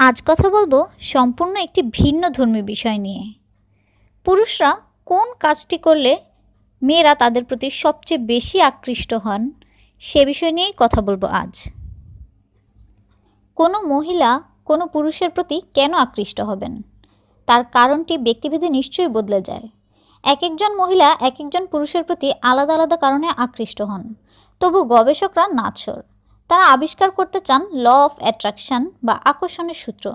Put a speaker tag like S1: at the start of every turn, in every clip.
S1: আজ কথা বলবো সম্পূর্ণ একটি ভিন্নধর্মী বিষয় নিয়ে। পুরুষরা কোন কাজটি করলে মেয়েরা তাদের প্রতি সবচেয়ে বেশি আকৃষ্ট হন সে বিষয় নিয়েই কথা বলবো আজ। কোনো মহিলা কোনো পুরুষের প্রতি কেন আকৃষ্ট হবেন তার কারণটি ব্যক্তিভেদে নিশ্চয়ই বদলে যায়। এক একজন মহিলা এক একজন পুরুষের প্রতি আলাদা আলাদা কারণে আকৃষ্ট হন। তবু গবেষকরা নাছোড়। তারা আবিষ্কার করতে চান ল অফ অ্যাট্রাকশন বা আকর্ষণের সূত্র।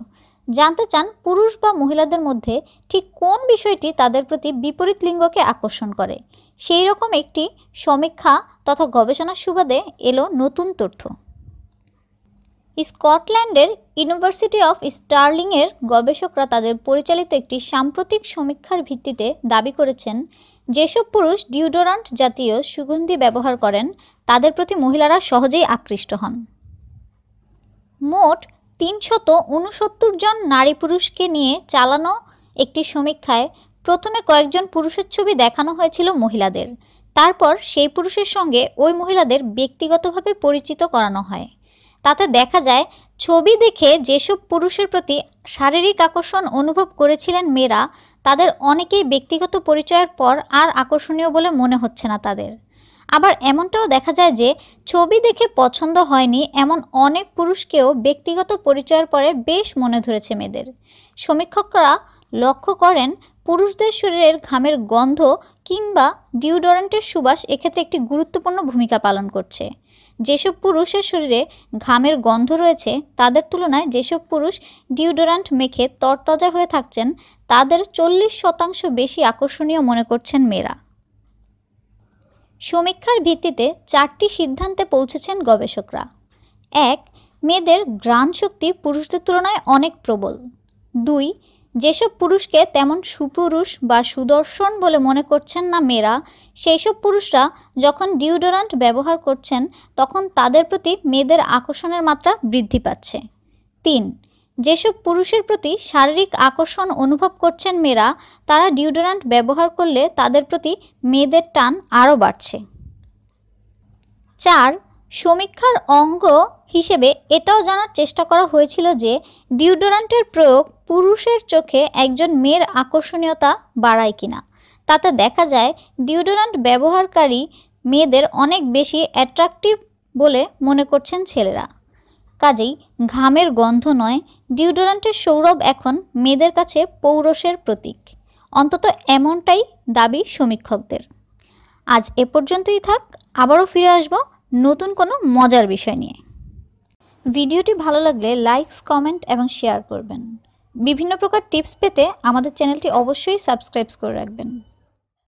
S1: জানতে চান পুরুষ বা মহিলাদের মধ্যে ঠিক কোন বিষয়টি তাদের প্রতি বিপরীত লিঙ্গকে আকর্ষণ করে। সেই রকম একটি সমীক্ষা তথা গবেষণার সুবাদে এলো নতুন তথ্য। স্কটল্যান্ডের ইউনিভার্সিটি অফ স্টার্লিংয়ের গবেষকরা তাদের পরিচালিত একটি সাম্প্রতিক সমীক্ষার ভিত্তিতে দাবি করেছেন, যেসব পুরুষ ডিওডোরান্ট জাতীয় সুগন্ধি ব্যবহার করেন তাদের প্রতি মহিলারা সহজেই আকৃষ্ট হন। মোট ৩৬৯ জন নারী পুরুষকে নিয়ে চালানো একটি সমীক্ষায় প্রথমে কয়েকজন পুরুষের ছবি দেখানো হয়েছিল মহিলাদের। তারপর সেই পুরুষের সঙ্গে ওই মহিলাদের ব্যক্তিগতভাবে পরিচিত করানো হয়। তাতে দেখা যায় ছবি দেখে যেসব পুরুষের প্রতি শারীরিক আকর্ষণ অনুভব করেছিলেন মেয়েরা, তাদের অনেকেই ব্যক্তিগত পরিচয়ের পর আর আকর্ষণীয় বলে মনে হচ্ছে না তাদের। আবার এমনটাও দেখা যায় যে ছবি দেখে পছন্দ হয়নি এমন অনেক পুরুষকেও ব্যক্তিগত পরিচয়ের পরে বেশ মনে ধরেছে মেয়েদের। সমীক্ষকরা লক্ষ্য করেন পুরুষদের শরীরের ঘামের গন্ধ কিংবা ডিওডোরেন্টের সুবাস এক্ষেত্রে একটি গুরুত্বপূর্ণ ভূমিকা পালন করছে। যেসব পুরুষের শরীরে ঘামের গন্ধ রয়েছে তাদের তুলনায় যেসব পুরুষ ডিওডোরান্ট মেখে তরতাজা হয়ে থাকছেন তাদের 40% বেশি আকর্ষণীয় মনে করছেন মেয়েরা। সমীক্ষার ভিত্তিতে 4টি সিদ্ধান্তে পৌঁছেছেন গবেষকরা। 1. মেয়েদের ঘ্রাণ শক্তি পুরুষদের তুলনায় অনেক প্রবল। 2. যেসব পুরুষকে তেমন সুপুরুষ বা সুদর্শন বলে মনে করছেন না মেয়েরা, সেই সব পুরুষরা যখন ডিওডোরান্ট ব্যবহার করছেন তখন তাদের প্রতি মেয়েদের আকর্ষণের মাত্রা বৃদ্ধি পাচ্ছে। 3. যেসব পুরুষের প্রতি শারীরিক আকর্ষণ অনুভব করছেন মেয়েরা, তারা ডিওডোরান্ট ব্যবহার করলে তাদের প্রতি মেয়েদের টান আরও বাড়ছে। 4. সমীক্ষার অঙ্গ হিসেবে এটাও জানার চেষ্টা করা হয়েছিল যে ডিওডোরান্টের প্রয়োগ পুরুষের চোখে একজন মেয়ের আকর্ষণীয়তা বাড়ায় কিনা। তাতে দেখা যায় ডিওডোরান্ট ব্যবহারকারী মেয়েদের অনেক বেশি অ্যাট্রাকটিভ বলে মনে করছেন ছেলেরা। কাজেই ঘামের গন্ধ নয়, ডিওডোরান্টের সৌরভ এখন মেয়েদের কাছে পৌরুষের প্রতীক। অন্তত এমনটাই দাবি সমীক্ষকদের। আজ এ পর্যন্তই থাক, আবারও ফিরে আসব নতুন কোনো মজার বিষয় নিয়ে। ভিডিওটি ভালো লাগলে লাইক, কমেন্ট এবং শেয়ার করবেন। বিভিন্ন প্রকার টিপস পেতে আমাদের চ্যানেলটি অবশ্যই সাবস্ক্রাইব করে রাখবেন।